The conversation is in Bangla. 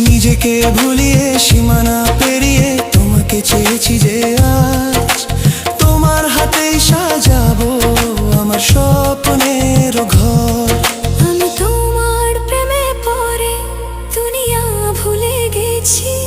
নিজেকে ভুলিয়ে সীমানা পেরিয়ে তোমাকে চেয়েছি যে আজ তোমার হাতেই সাজাবো আমার স্বপ্নের ঘর। আমি তোমার প্রেমে পড়ে দুনিয়া ভুলে গেছি।